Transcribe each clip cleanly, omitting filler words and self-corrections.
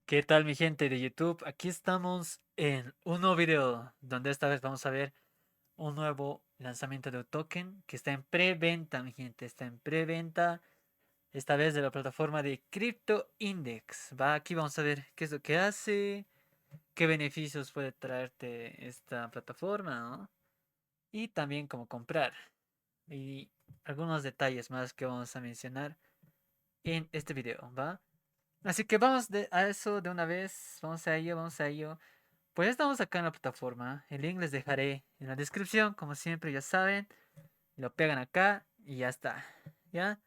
¿Qué tal mi gente de YouTube? Aquí estamos en un nuevo video donde esta vez vamos a ver un nuevo lanzamiento de un token que está en preventa, mi gente. Está en preventa, esta vez de la plataforma de Crypto Index. Va, aquí vamos a ver qué es lo que hace, qué beneficios puede traerte esta plataforma, ¿no? Y también cómo comprar. Y algunos detalles más que vamos a mencionar en este video, ¿va? Así que vamos a eso de una vez. Vamos a ello, vamos a ello. Pues estamos acá en la plataforma. El link les dejaré en la descripción, como siempre, ya saben. Lo pegan acá y ya está. ¿Ya?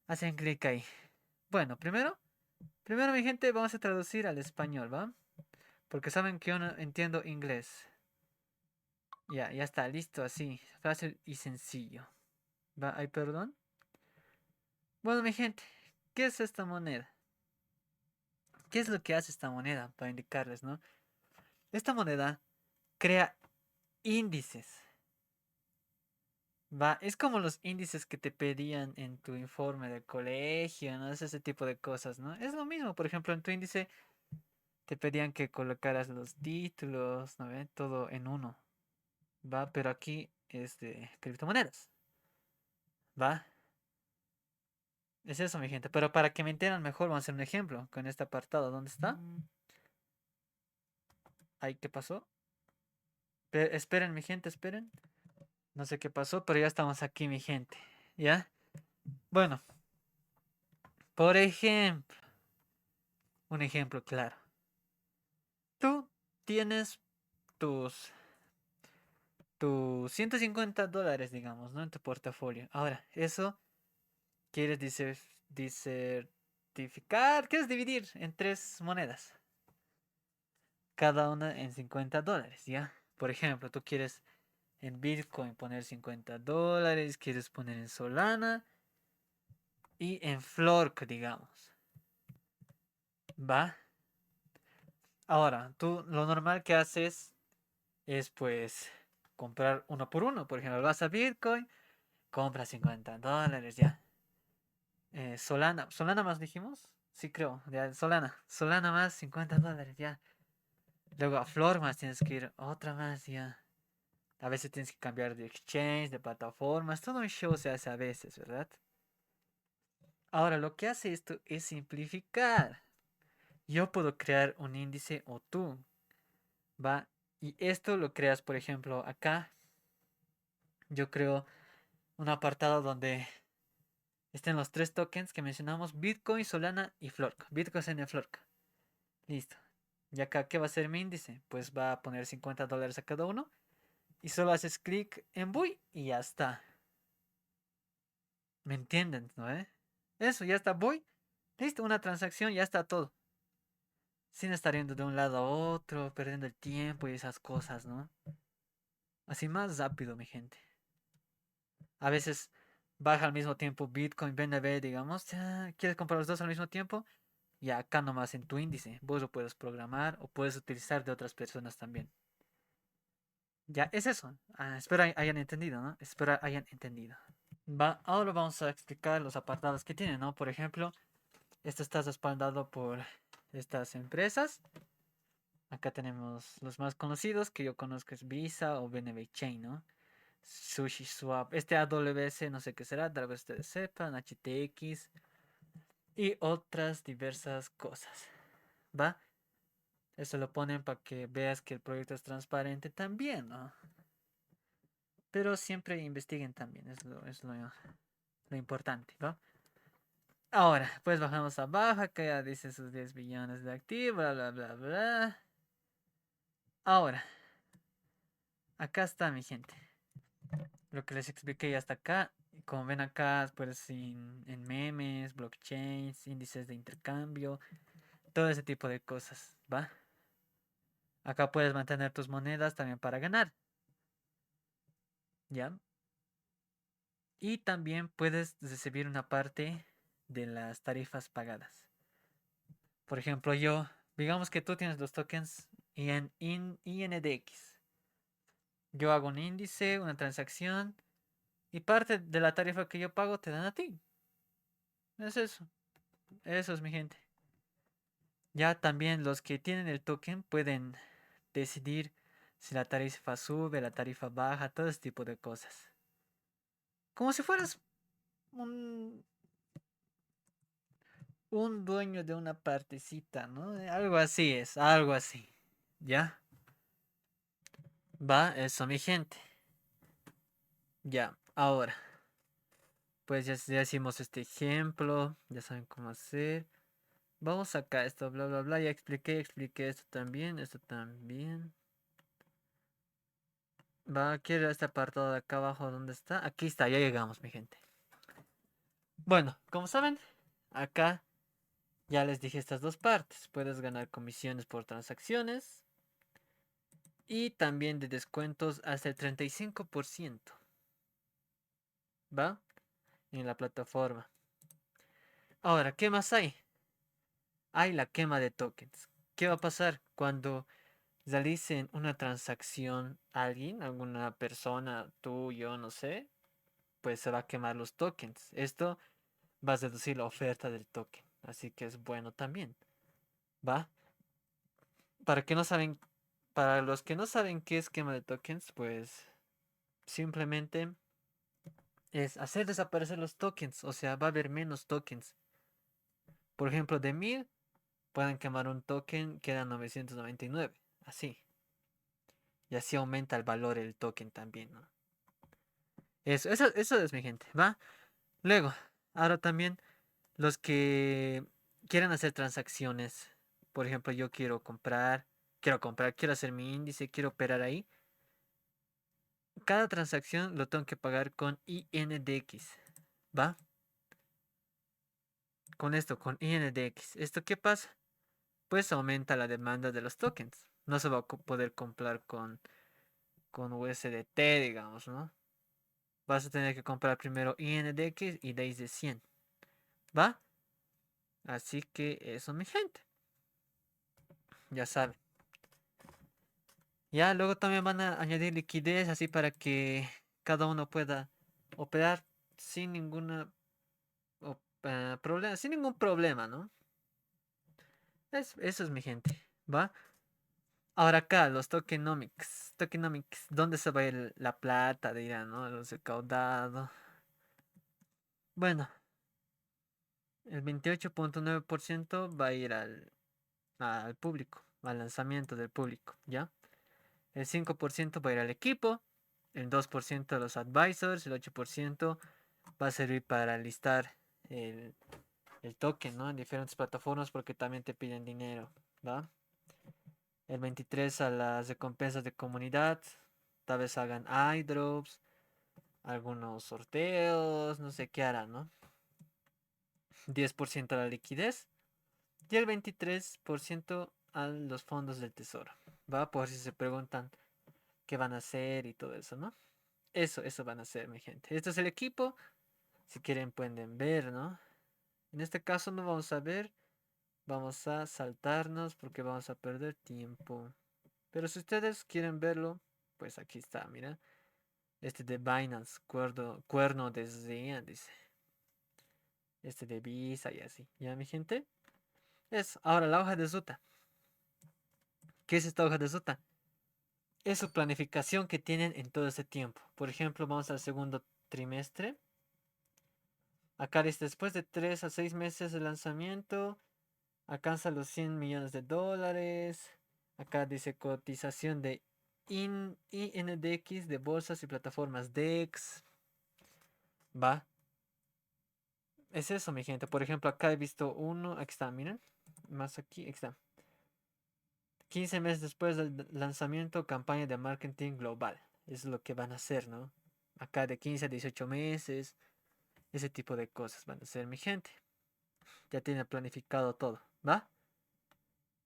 Hacen clic ahí. Bueno, primero mi gente, vamos a traducir al español, ¿va? Porque saben que yo no entiendo inglés. Ya está, listo, así. Fácil y sencillo. ¿Va? ¿Hay perdón? Bueno, mi gente, ¿qué es esta moneda? ¿Qué es lo que hace esta moneda? Para indicarles, ¿no? Esta moneda crea índices. Va, es como los índices que te pedían en tu informe del colegio, ¿no? Es ese tipo de cosas, ¿no? Es lo mismo, por ejemplo, en tu índice te pedían que colocaras los títulos, ¿no ve? Todo en uno, ¿va? Pero aquí es de criptomonedas, ¿va? Es eso, mi gente. Pero para que me entiendan mejor, vamos a hacer un ejemplo con este apartado. ¿Dónde está? Ahí, ¿qué pasó? Esperen, mi gente, esperen. No sé qué pasó, pero ya estamos aquí, mi gente. ¿Ya? Bueno, por ejemplo, un ejemplo claro. Tú tienes tus, tus $150, digamos, ¿no? En tu portafolio. Ahora, eso quieres disertificar, quieres dividir en tres monedas, cada una en $50, ¿ya? Por ejemplo, tú quieres en Bitcoin poner $50, quieres poner en Solana y en Flork, digamos, ¿va? Ahora, tú lo normal que haces es pues comprar uno por uno. Por ejemplo, vas a Bitcoin, compra $50, ya. Solana más dijimos. Sí, creo. Ya, Solana más $50, ya. Luego a Flor más tienes que ir otra más, ya. A veces tienes que cambiar de exchange, de plataformas. Todo un show se hace a veces, ¿verdad? Ahora, lo que hace esto es simplificar. Yo puedo crear un índice o tú, ¿va? Y esto lo creas, por ejemplo, acá. Yo creo un apartado donde estén los tres tokens que mencionamos: Bitcoin, Solana y Flork. Bitcoin en Flork. Listo. Y acá, ¿qué va a ser mi índice? Pues va a poner $50 a cada uno. Y solo haces clic en Buy y ya está. ¿Me entienden, no? Eso, ya está. Buy. Listo, una transacción, ya está todo. Sin estar yendo de un lado a otro, perdiendo el tiempo y esas cosas, ¿no? Así más rápido, mi gente. A veces baja al mismo tiempo Bitcoin, BNB, digamos. ¿Quieres comprar los dos al mismo tiempo? Y acá nomás en tu índice. Vos lo puedes programar o puedes utilizar de otras personas también. Ya, es eso. Espero hayan entendido, ¿no? Espero hayan entendido. Va, ahora vamos a explicar los apartados que tiene, ¿no? Por ejemplo, esto está respaldado por estas empresas. Acá tenemos los más conocidos que yo conozco, es Visa o BNB Chain, ¿no? SushiSwap, este AWS, no sé qué será, tal vez ustedes sepan, HTX y otras diversas cosas, ¿va? Eso lo ponen para que veas que el proyecto es transparente también, ¿no? Pero siempre investiguen también, lo importante, ¿va? Ahora, pues bajamos abajo, acá ya dice sus 10 billones de activos, bla, bla, bla, bla. Ahora, acá está mi gente. Lo que les expliqué ya hasta acá. Como ven acá, pues en memes, blockchains, índices de intercambio, todo ese tipo de cosas, ¿va? Acá puedes mantener tus monedas también para ganar, ¿ya? Y también puedes recibir una parte de las tarifas pagadas. Por ejemplo, digamos que tú tienes los tokens INDX. Yo hago un índice, una transacción, y parte de la tarifa que yo pago te dan a ti. Es eso. Eso es mi gente. Ya también los que tienen el token pueden decidir si la tarifa sube, la tarifa baja, todo ese tipo de cosas. Como si fueras un, un dueño de una partecita, ¿no? Algo así es, algo así. ¿Ya? Va, eso, mi gente. Ya, ahora. Pues ya hicimos este ejemplo, ya saben cómo hacer. Vamos acá, esto, bla, bla, bla. Ya expliqué esto también, esto también. Va, quiero este apartado de acá abajo, ¿dónde está? Aquí está, ya llegamos, mi gente. Bueno, como saben, acá ya les dije estas dos partes. Puedes ganar comisiones por transacciones y también de descuentos hasta el 35%. ¿Va? En la plataforma. Ahora, ¿qué más hay? Hay la quema de tokens. ¿Qué va a pasar cuando realicen una transacción a alguien, alguna persona, tú, yo, no sé? Pues se va a quemar los tokens. Esto va a reducir la oferta del token. Así que es bueno también. ¿Va? Para que no saben, para los que no saben qué es quema de tokens, pues simplemente es hacer desaparecer los tokens. O sea, va a haber menos tokens. Por ejemplo, de 1000 pueden quemar un token, quedan 999. Así. Y así aumenta el valor del token también, ¿no? Eso es mi gente, ¿va? Luego, ahora también los que quieran hacer transacciones. Por ejemplo, yo quiero hacer mi índice, quiero operar ahí. Cada transacción lo tengo que pagar con INDX, ¿va? Con esto, con INDX. ¿Esto qué pasa? Pues aumenta la demanda de los tokens. No se va a poder comprar con USDT, digamos, ¿no? Vas a tener que comprar primero INDX y de ahí de 100, ¿va? Así que eso, mi gente. Ya saben. Ya luego también van a añadir liquidez así para que cada uno pueda operar sin ninguna problema, sin ningún problema, ¿no? Eso es mi gente, ¿va? Ahora acá, los tokenomics. Tokenomics, ¿dónde se va a ir la plata? Dirán, ¿no? Los recaudados. Bueno, el 28.9% va a ir al público, al lanzamiento del público, ¿ya? El 5% va a ir al equipo, el 2% a los advisors, el 8% va a servir para listar el, el token, ¿no? En diferentes plataformas porque también te piden dinero, ¿va? El 23% a las recompensas de comunidad, tal vez hagan iDrops, algunos sorteos, no sé qué harán, ¿no? 10% a la liquidez y el 23% a los fondos del tesoro, ¿va? Por si se preguntan qué van a hacer y todo eso, ¿no? Eso van a hacer, mi gente. Este es el equipo. Si quieren pueden ver, ¿no? En este caso no vamos a ver. Vamos a saltarnos porque vamos a perder tiempo. Pero si ustedes quieren verlo, pues aquí está, mira. Este de Binance, cuerno de Zean, dice. Este de Visa y así. ¿Ya, mi gente? Ahora la hoja de ruta. ¿Qué es esta hoja de ruta? Es su planificación que tienen en todo ese tiempo. Por ejemplo, vamos al segundo trimestre. Acá dice, después de 3 a 6 meses de lanzamiento, alcanza los 100 millones de dólares. Acá dice cotización de INDX de bolsas y plataformas DEX. Va. Es eso, mi gente. Por ejemplo, acá he visto uno. Aquí está, miren. Más aquí, aquí está. 15 meses después del lanzamiento, campaña de marketing global. Es lo que van a hacer, ¿no? Acá de 15 a 18 meses. Ese tipo de cosas van a hacer, mi gente. Ya tiene planificado todo, ¿va?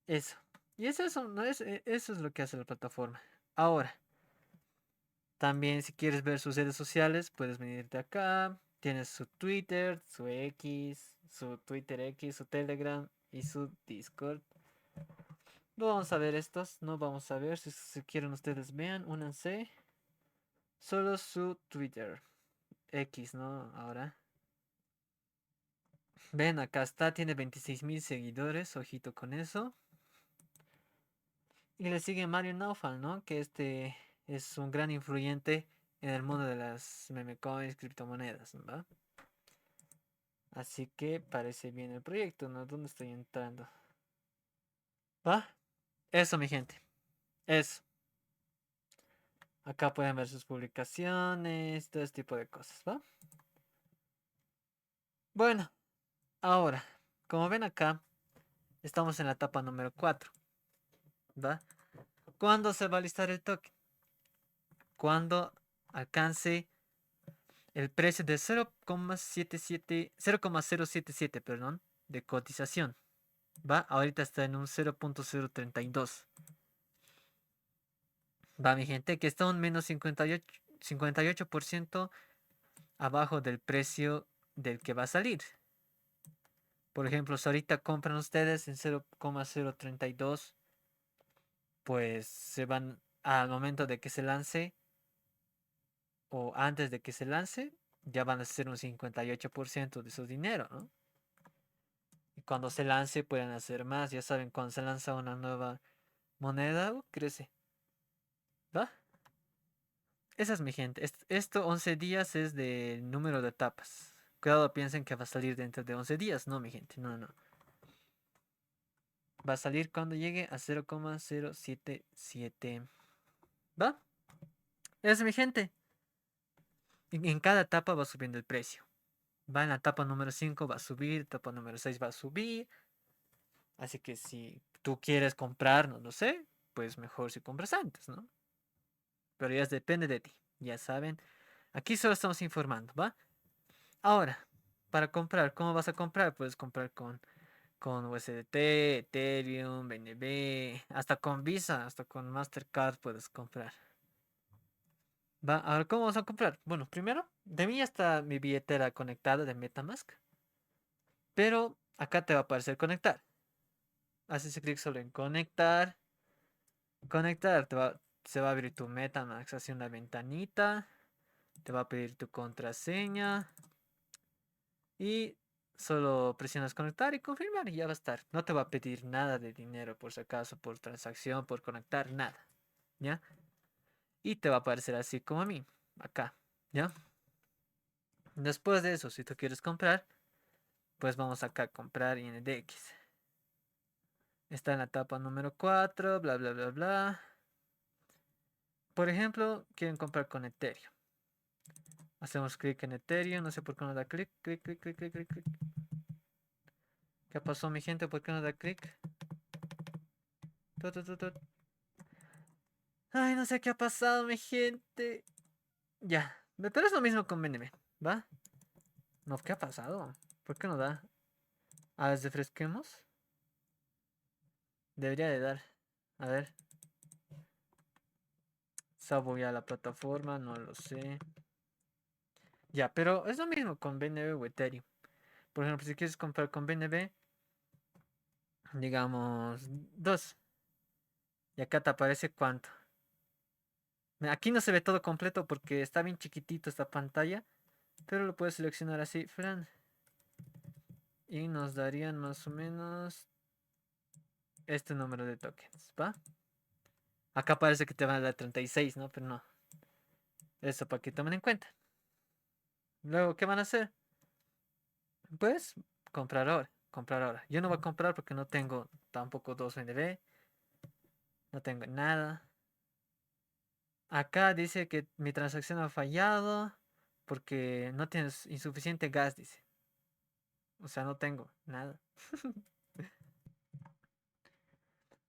Eso. Y es eso, ¿no? Eso es lo que hace la plataforma. Ahora, también si quieres ver sus redes sociales, puedes venirte acá. Tienes su Twitter, su X, su Twitter X, su Telegram y su Discord. No vamos a ver estos, no vamos a ver. Si quieren ustedes vean, únanse. Solo su Twitter X, ¿no? Ahora. Ven, acá está, tiene 26.000 seguidores, ojito con eso. Y le sigue Mario Naufal, ¿no? Que este es un gran influyente en el mundo de las meme coins, criptomonedas, ¿va? Así que parece bien el proyecto, ¿no? ¿Dónde estoy entrando? ¿Va? Eso, mi gente. Eso. Acá pueden ver sus publicaciones, todo este tipo de cosas, ¿va? Bueno, ahora, como ven acá, estamos en la etapa número 4, ¿va? ¿Cuándo se va a listar el token? Cuando alcance el precio de 0,077, perdón, de cotización. Va, ahorita está en un 0.032. Va, mi gente, que está un menos 58% abajo del precio del que va a salir. Por ejemplo, si ahorita compran ustedes en 0,032, pues se van al momento de que se lance o antes de que se lance, ya van a ser un 58% de su dinero, ¿no? Y cuando se lance pueden hacer más. Ya saben, cuando se lanza una nueva moneda, crece. ¿Va? Esa es mi gente. Esto 11 días es del número de etapas. Cuidado, piensen que va a salir dentro de 11 días. No, mi gente. No, no. Va a salir cuando llegue a 0,077. ¿Va? Esa es mi gente. En cada etapa va subiendo el precio. Va en la etapa número 5 va a subir. Etapa número 6 va a subir. Así que si tú quieres comprar, no lo sé, pues mejor si compras antes, ¿no? Pero ya depende de ti. Ya saben. Aquí solo estamos informando, ¿va? Ahora, para comprar, ¿cómo vas a comprar? Puedes comprar con USDT, Ethereum, BNB, hasta con Visa, hasta con Mastercard puedes comprar. Va, ahora, ¿cómo vas a comprar? Bueno, primero, de mí está mi billetera conectada de MetaMask, pero acá te va a aparecer conectar. Haces clic solo en conectar. Conectar, se va a abrir tu MetaMask hacia una ventanita. Te va a pedir tu contraseña. Y solo presionas conectar y confirmar y ya va a estar. No te va a pedir nada de dinero por si acaso, por transacción, por conectar, nada. ¿Ya? Y te va a aparecer así como a mí, acá. ¿Ya? Después de eso, si tú quieres comprar, pues vamos acá a comprar INDX. Está en la etapa número 4, bla, bla, bla, bla. Por ejemplo, quieren comprar con Ethereum. Hacemos clic en Ethereum, no sé por qué no da clic, clic, clic, clic, clic, clic, clic. ¿Qué pasó, mi gente? ¿Por qué no da clic? Tut, tut, tut, tut. Ay, no sé qué ha pasado, mi gente. Ya, pero es lo mismo con BNB, ¿va? No, ¿qué ha pasado? ¿Por qué no da? A ver, refresquemos. Debería de dar. A ver. Sabo ya la plataforma, no lo sé. Ya, pero es lo mismo con BNB o Ethereum. Por ejemplo, si quieres comprar con BNB, digamos 2. Y acá te aparece cuánto. Aquí no se ve todo completo porque está bien chiquitito esta pantalla. Pero lo puedes seleccionar así, Fran. Y nos darían más o menos este número de tokens, ¿va? Acá parece que te van a dar 36, ¿no? Pero no. Eso para que tomen en cuenta. Luego, ¿qué van a hacer? Pues comprar ahora. Comprar ahora. Yo no voy a comprar porque no tengo tampoco 2 NB. No tengo nada. Acá dice que mi transacción ha fallado porque no tienes insuficiente gas, dice. O sea, no tengo nada.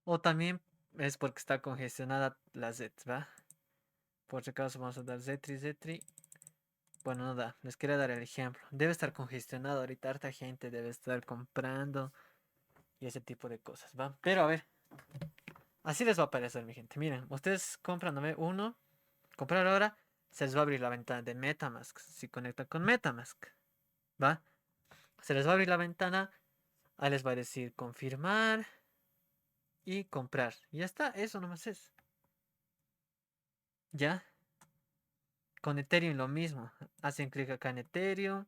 O también es porque está congestionada la Z, ¿va? Por si acaso vamos a dar Zetri, Zetri. Bueno, no da. Les quería dar el ejemplo. Debe estar congestionado ahorita. Harta gente debe estar comprando y ese tipo de cosas, ¿va? Pero a ver. Así les va a aparecer, mi gente. Miren, ustedes compran uno. Comprar ahora. Se les va a abrir la ventana de MetaMask. Si conectan con MetaMask, ¿va? Se les va a abrir la ventana. Ahí les va a decir confirmar y comprar. Y ya está. Eso nomás es. ¿Ya? Con Ethereum lo mismo. Hacen clic acá en Ethereum.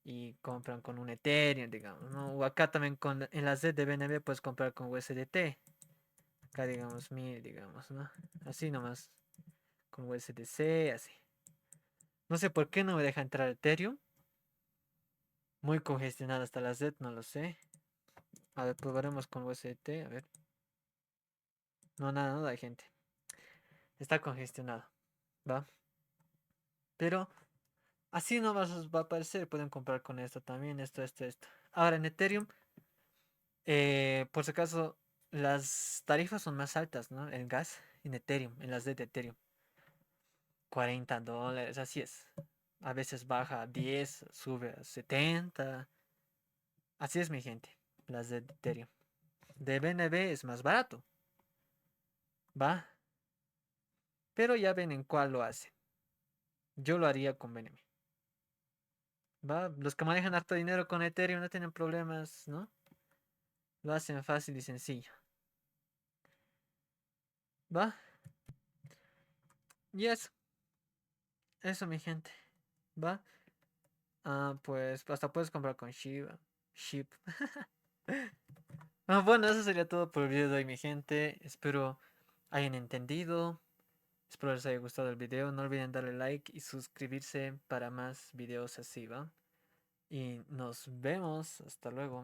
y compran con un Ethereum, digamos, ¿no? O acá también en la Z de BNB puedes comprar con USDT. Acá digamos 1000, digamos, ¿no? Así nomás, con USDC, así. No sé por qué no me deja entrar Ethereum. Muy congestionada hasta la Z, no lo sé. A ver, probaremos con USDT, a ver. No, nada, hay gente. Está congestionado, ¿va? Pero así no va a aparecer. Pueden comprar con esto también, esto. Ahora en Ethereum, por si acaso, las tarifas son más altas, ¿no? En gas, en Ethereum, en las de Ethereum. $40, así es. A veces baja a 10, sube a 70. Así es, mi gente. Las de Ethereum. De BNB es más barato, ¿va? Pero ya ven en cuál lo hace. Yo lo haría con BNB. ¿Va? Los que manejan harto dinero con Ethereum no tienen problemas, ¿no? Lo hacen fácil y sencillo. ¿Va? Y eso mi gente. ¿Va? Ah, pues hasta puedes comprar con Shiba. Ship. Ah, bueno, eso sería todo por el video de hoy, mi gente. Espero hayan entendido. Espero les haya gustado el video. No olviden darle like y suscribirse para más videos así, ¿va? Y nos vemos. Hasta luego.